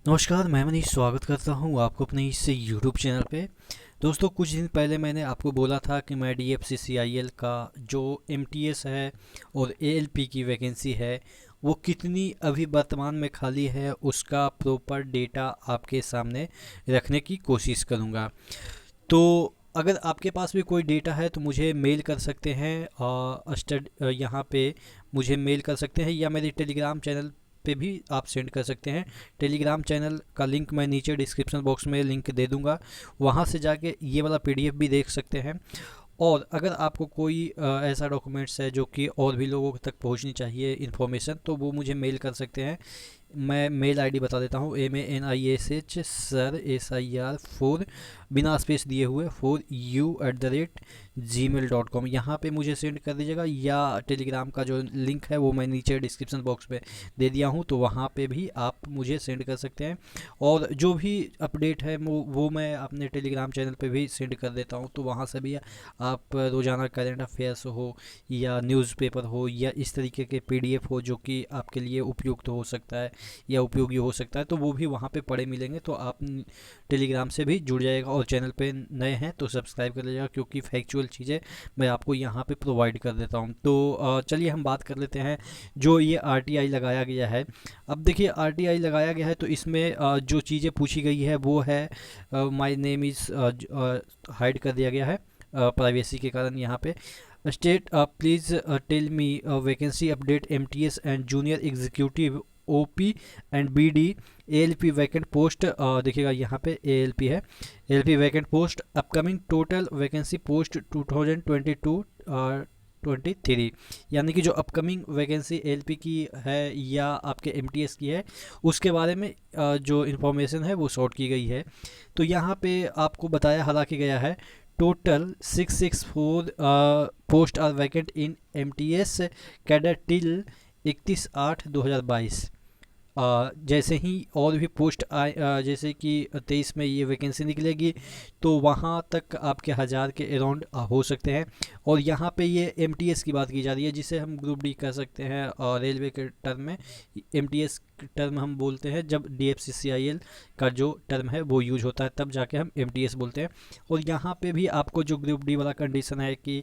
नमस्कार, मैं मनीष स्वागत करता हूँ आपको अपने इस यूट्यूब चैनल पे। दोस्तों, कुछ दिन पहले मैंने आपको बोला था कि मैं DFCCIL का जो MTS है और ALP की वैकेंसी है वो कितनी अभी वर्तमान में खाली है उसका प्रॉपर डेटा आपके सामने रखने की कोशिश करूँगा। तो अगर आपके पास भी कोई डेटा है तो मुझे मेल कर सकते हैं, यहाँ पे मुझे मेल कर सकते हैं या मेरे टेलीग्राम चैनल पे भी आप सेंड कर सकते हैं। टेलीग्राम चैनल का लिंक मैं नीचे डिस्क्रिप्शन बॉक्स में लिंक दे दूंगा, वहाँ से जाके ये वाला PDF भी देख सकते हैं। और अगर आपको कोई ऐसा डॉक्यूमेंट्स है जो कि और भी लोगों तक पहुंचनी चाहिए इन्फॉर्मेशन, तो वो मुझे मेल कर सकते हैं। मैं मेल आईडी बता देता हूँ, MANISH सर SIR 4 बिना स्पेस दिए हुए 4u@gmail.com, यहाँ पे मुझे सेंड कर दीजिएगा। या टेलीग्राम का जो लिंक है वो मैं नीचे डिस्क्रिप्शन बॉक्स में दे दिया हूँ, तो वहाँ पे भी आप मुझे सेंड कर सकते हैं। और जो भी अपडेट है वो मैं अपने टेलीग्राम चैनल पे भी सेंड कर देता हूँ, तो वहाँ से भी आप रोज़ाना करंट अफेयर्स हो या न्यूज़पेपर हो या इस तरीके के PDF हो जो कि आपके लिए उपयुक्त हो सकता है या उपयोगी हो सकता है, तो वो भी वहाँ पे पड़े मिलेंगे। तो आप टेलीग्राम से भी जुड़ जाएगा। और चैनल पे नए हैं तो सब्सक्राइब कर लीजिएगा, क्योंकि फैक्चुअल चीज़ें मैं आपको यहाँ पे प्रोवाइड कर देता हूँ। तो चलिए हम बात कर लेते हैं जो ये RTI लगाया गया है। अब देखिए, RTI लगाया गया है तो इसमें जो चीज़ें पूछी गई है वो है माय नेम इज़ हाइड कर दिया गया है प्राइवेसी के कारण। यहाँ पे state please tell me vacancy update MTS and junior executive OP and BD ALP vacant post. देखिएगा यहाँ पे ALP है, ALP vacant post upcoming total vacancy post 2022-23, यानी कि जो अपकमिंग वैकेंसी ALP की है या आपके MTS की है उसके बारे में जो इन्फॉर्मेशन है वो शॉर्ट की गई है। तो यहाँ पे आपको बताया हालांकि गया है total 664 post are vacant in MTS cadre till 31/8/2022। जैसे ही और भी पोस्ट आए, जैसे कि 23 में ये वैकेंसी निकलेगी तो वहाँ तक आपके 1000 के अराउंड हो सकते हैं। और यहाँ पे ये MTS की बात की जा रही है जिसे हम ग्रुप D कर सकते हैं, और रेलवे के टर्म में MTS टर्म हम बोलते हैं जब DFCCIL का जो टर्म है वो यूज होता है, तब जाके हम MTS बोलते हैं। और यहाँ पे भी आपको जो ग्रुप D वाला कंडीशन है कि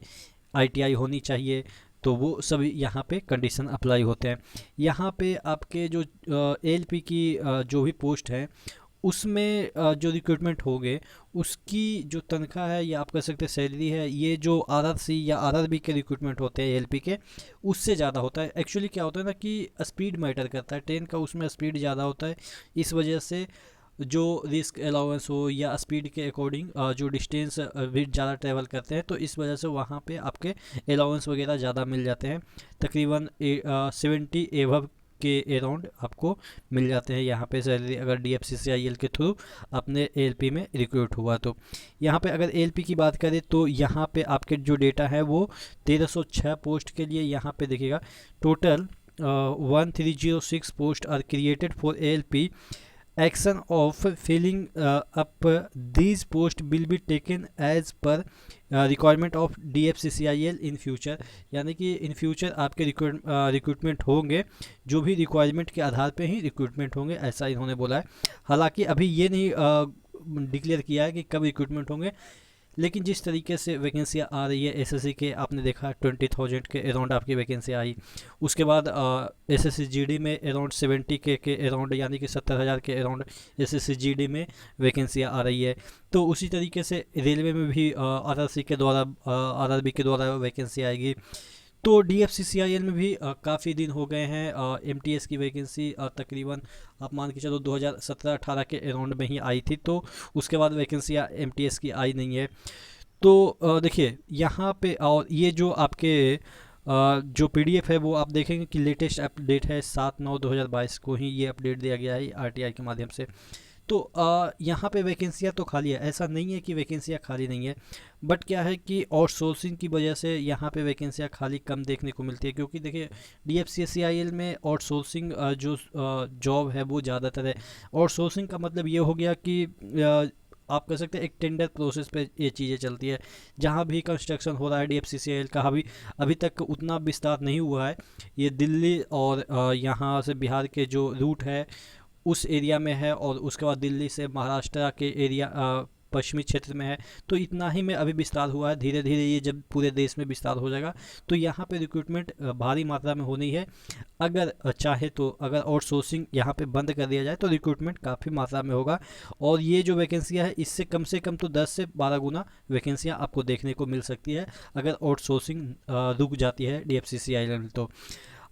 ITI होनी चाहिए, तो वो सभी यहाँ पे कंडीशन अप्लाई होते हैं। यहाँ पे आपके जो ALP की जो भी पोस्ट है उसमें जो रिक्रूटमेंट होंगे उसकी जो तनख्वाह है या आप कह सकते हैं सैलरी है, ये जो RRC या RRB के रिक्रूटमेंट होते हैं ALP के, उससे ज़्यादा होता है। एक्चुअली क्या होता है ना कि स्पीड मैटर करता है, ट्रेन का उसमें स्पीड ज़्यादा होता है। इस वजह से जो रिस्क अलाउंस हो या स्पीड के अकॉर्डिंग जो डिस्टेंस भी ज़्यादा ट्रैवल करते हैं, तो इस वजह से वहाँ पे आपके अलाउंस वगैरह ज़्यादा मिल जाते हैं। तकरीबन 70 एवब के अराउंड आपको मिल जाते हैं यहाँ पे सैलरी, अगर DFCCIL के थ्रू अपने ALP में रिक्रूट हुआ तो। यहाँ पे अगर ALP की बात करें तो यहाँ पे आपके जो डेटा है वो 1306 पोस्ट के लिए यहाँ पे देखिएगा total 1306 post are created for ALP। Action of filling up these posts will be taken as per requirement of DFCCIL in future, यानी कि इन फ्यूचर आपके रिक्रूटमेंट होंगे, जो भी रिक्वायरमेंट के आधार पे ही रिक्रूटमेंट होंगे, ऐसा इन्होंने बोला है। हालांकि अभी ये नहीं डिक्लेयर किया है कि कब रिक्रूटमेंट होंगे, लेकिन जिस तरीके से वैकेंसियाँ आ रही है SSC के, आपने देखा 20,000 के अराउंड आपकी वैकेंसी आई। उसके बाद SSC GD में अराउंड 70 के अराउंड, यानी कि 70,000 के अराउंड SSC GD में वैकेंसियाँ आ रही है। तो उसी तरीके से रेलवे में भी RRC के द्वारा RRB के द्वारा वैकेंसी आएगी। तो DFCCIL में भी काफ़ी दिन हो गए हैं। MTS की वैकेंसी तकरीबन आप मान के चलो 2017-18 के अराउंड में ही आई थी, तो उसके बाद वैकेंसियाँ MTS की आई नहीं है। तो देखिए यहाँ पे, और ये जो आपके जो PDF है वो आप देखेंगे कि लेटेस्ट अपडेट है 7/9/2022 को ही ये अपडेट दिया गया है RTI के माध्यम से। तो यहाँ पे वैकेंसियाँ तो खाली है, ऐसा नहीं है कि वैकेंसियाँ खाली नहीं है, बट क्या है कि आउटसोर्सिंग की वजह से यहाँ पे वैकेंसियाँ खाली कम देखने को मिलती है। क्योंकि देखिए DFCCIL में आउटसोर्सिंग जो जॉब है वो ज़्यादातर है। आउटसोर्सिंग का मतलब ये हो गया कि आप कह सकते हैं एक टेंडर प्रोसेस पे ये चीज़ें चलती है। जहाँ भी कंस्ट्रक्शन हो रहा है DFCCIL का अभी तक उतना विस्तार नहीं हुआ है। ये दिल्ली और यहाँ से बिहार के जो रूट है उस एरिया में है और उसके बाद दिल्ली से महाराष्ट्र के एरिया पश्चिमी क्षेत्र में है। तो इतना ही में अभी विस्तार हुआ है। धीरे धीरे ये जब पूरे देश में विस्तार हो जाएगा तो यहाँ पे रिक्रूटमेंट भारी मात्रा में होनी है। अगर चाहे तो अगर आउटसोर्सिंग यहाँ पे बंद कर दिया जाए तो रिक्रूटमेंट काफ़ी मात्रा में होगा। और ये जो वैकेंसियाँ है इससे कम से कम तो 10 से 12 गुना वैकेंसियाँ आपको देखने को मिल सकती है अगर आउटसोर्सिंग रुक जाती है DFCCIL में। तो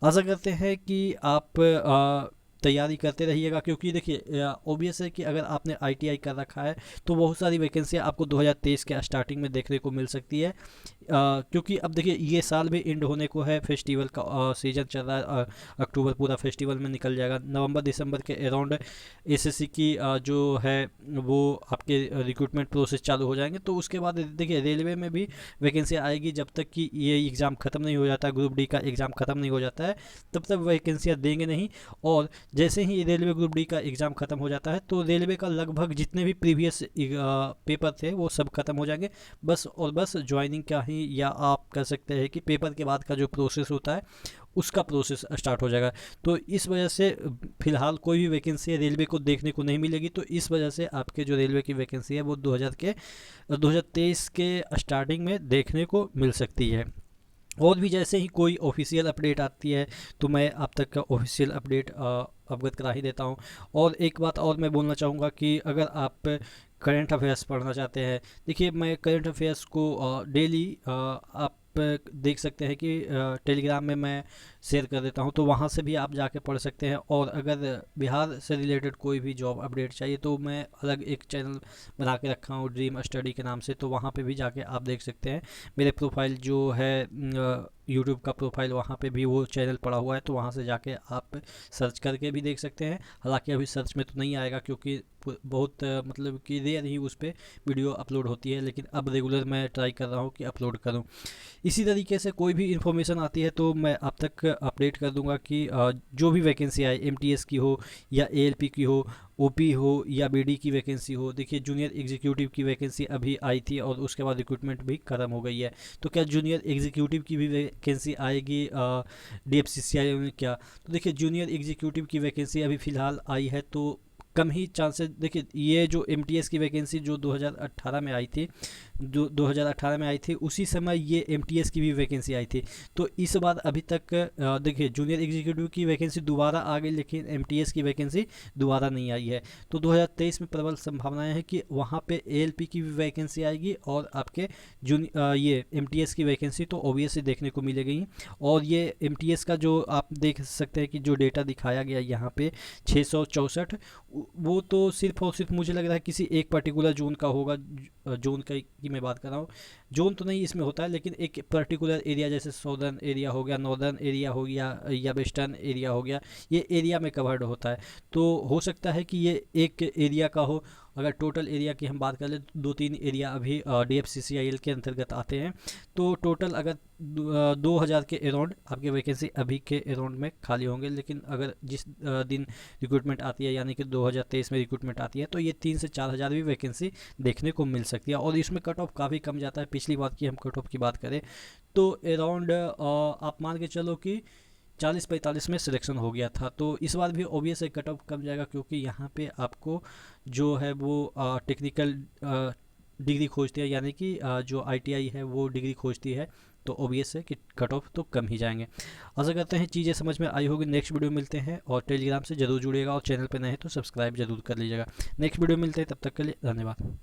आशा करते हैं कि आप तैयारी करते रहिएगा, क्योंकि देखिए ऑब्वियस है कि अगर आपने ITI कर रखा है तो बहुत सारी वैकेंसियाँ आपको 2023 के स्टार्टिंग में देखने को मिल सकती है। क्योंकि अब देखिए ये साल भी एंड होने को है, फेस्टिवल का सीज़न चल रहा है। अक्टूबर पूरा फेस्टिवल में निकल जाएगा। नवंबर दिसंबर के अराउंड SSC की जो है वो आपके रिक्रूटमेंट प्रोसेस चालू हो जाएंगे। तो उसके बाद देखिए रेलवे में भी वैकेंसी आएगी। जब तक कि ये एग्ज़ाम ख़त्म नहीं हो जाता, ग्रुप डी का एग्ज़ाम ख़त्म नहीं हो जाता है, तब तक वैकेंसियाँ देंगे नहीं। और जैसे ही रेलवे ग्रुप डी का एग्ज़ाम ख़त्म हो जाता है तो रेलवे का लगभग जितने भी प्रीवियस पेपर थे वो सब खत्म हो जाएंगे। बस और बस ज्वाइनिंग का ही, या आप कह सकते हैं कि पेपर के बाद का जो प्रोसेस होता है उसका प्रोसेस स्टार्ट हो जाएगा। तो इस वजह से फ़िलहाल कोई भी वैकेंसी रेलवे को देखने को नहीं मिलेगी। तो इस वजह से आपके जो रेलवे की वैकेंसी है वो 2023 के स्टार्टिंग में देखने को मिल सकती है। और भी जैसे ही कोई ऑफिशियल अपडेट आती है तो मैं आप तक का ऑफिशियल अपडेट अवगत करा ही देता हूँ। और एक बात और मैं बोलना चाहूँगा कि अगर आप करंट अफेयर्स पढ़ना चाहते हैं, देखिए मैं करंट अफेयर्स को डेली आप देख सकते हैं कि टेलीग्राम में मैं शेयर कर देता हूं, तो वहां से भी आप जाके पढ़ सकते हैं। और अगर बिहार से रिलेटेड कोई भी जॉब अपडेट चाहिए तो मैं अलग एक चैनल बना के रखा हूं ड्रीम स्टडी के नाम से, तो वहां पे भी जाके आप देख सकते हैं। मेरे प्रोफाइल जो है यूट्यूब का प्रोफाइल, वहाँ पे भी वो चैनल पड़ा हुआ है, तो वहाँ से जाके आप सर्च करके भी देख सकते हैं। हालांकि अभी सर्च में तो नहीं आएगा क्योंकि बहुत मतलब कि रेयर ही उस पर वीडियो अपलोड होती है, लेकिन अब रेगुलर मैं ट्राई कर रहा हूँ कि अपलोड करूँ। इसी तरीके से कोई भी इन्फॉर्मेशन आती है तो मैं आप तक अपडेट कर दूंगा कि जो भी वैकेंसी आए, MTS की हो या ALP की हो, OP हो या BD की वैकेंसी हो। देखिए जूनियर एग्जीक्यूटिव की वैकेंसी अभी आई थी और उसके बाद रिक्रूटमेंट भी खत्म हो गई है। तो क्या जूनियर एग्जीक्यूटिव की भी वैकेंसी आएगी DFCCIL में क्या? तो देखिए जूनियर एग्जीक्यूटिव की वैकेंसी अभी फ़िलहाल आई है तो कम ही चांसेस। देखिए ये जो MTS की वैकेंसी जो 2018 में आई थी, जो 2018 में आई थी, उसी समय ये MTS की भी वैकेंसी आई थी। तो इस बार अभी तक देखिए जूनियर एग्जीक्यूटिव की वैकेंसी दोबारा आ गई, लेकिन MTS की वैकेंसी दोबारा नहीं आई है। तो 2023 में प्रबल संभावनाएं हैं कि वहाँ पे ALP की भी वैकेंसी आएगी और आपके ये MTS की वैकेंसी तो ऑब्वियसली देखने को मिलेगी। और ये MTS का जो आप देख सकते हैं कि जो डेटा दिखाया गया यहाँ पे 664, वो तो सिर्फ और सिर्फ मुझे लग रहा है किसी एक पर्टिकुलर जोन का होगा। जोन की मैं बात कर रहा हूँ, जोन तो नहीं इसमें होता है, लेकिन एक पर्टिकुलर एरिया जैसे साउदर्न एरिया हो गया, नॉर्दर्न एरिया हो गया या वेस्टर्न एरिया हो गया, ये एरिया में कवर्ड होता है। तो हो सकता है कि ये एक एरिया का हो। अगर टोटल एरिया की हम बात कर लें तो 2-3 एरिया अभी DFCCIL के अंतर्गत आते हैं। तो टोटल अगर 2000 के अराउंड आपकी वैकेंसी अभी के अराउंड में खाली होंगे। लेकिन अगर जिस दिन रिक्रूटमेंट आती है, यानी कि 2023 में रिक्रूटमेंट आती है, तो ये 3 से 4 हज़ार भी वैकेंसी देखने को मिल सकती है। और इसमें कट ऑफ काफ़ी कम जाता है। पिछली बार की हम कट ऑफ की बात करें तो अराउंड आप मान के चलो कि 40-45 में सिलेक्शन हो गया था। तो इस बार भी ऑब्वियस है कट ऑफ कम जाएगा, क्योंकि यहाँ पे आपको जो है वो टेक्निकल डिग्री खोजती है, यानी कि जो ITI है वो डिग्री खोजती है। तो ऑब्वियस है कि कट ऑफ तो कम ही जाएंगे। आशा करते हैं चीज़ें समझ में आई होगी। नेक्स्ट वीडियो मिलते हैं और टेलीग्राम से ज़रूर जुड़िएगा और चैनल पर नए हैं तो सब्सक्राइब जरूर कर लीजिएगा। नेक्स्ट वीडियो मिलते हैं, तब तक के लिए धन्यवाद।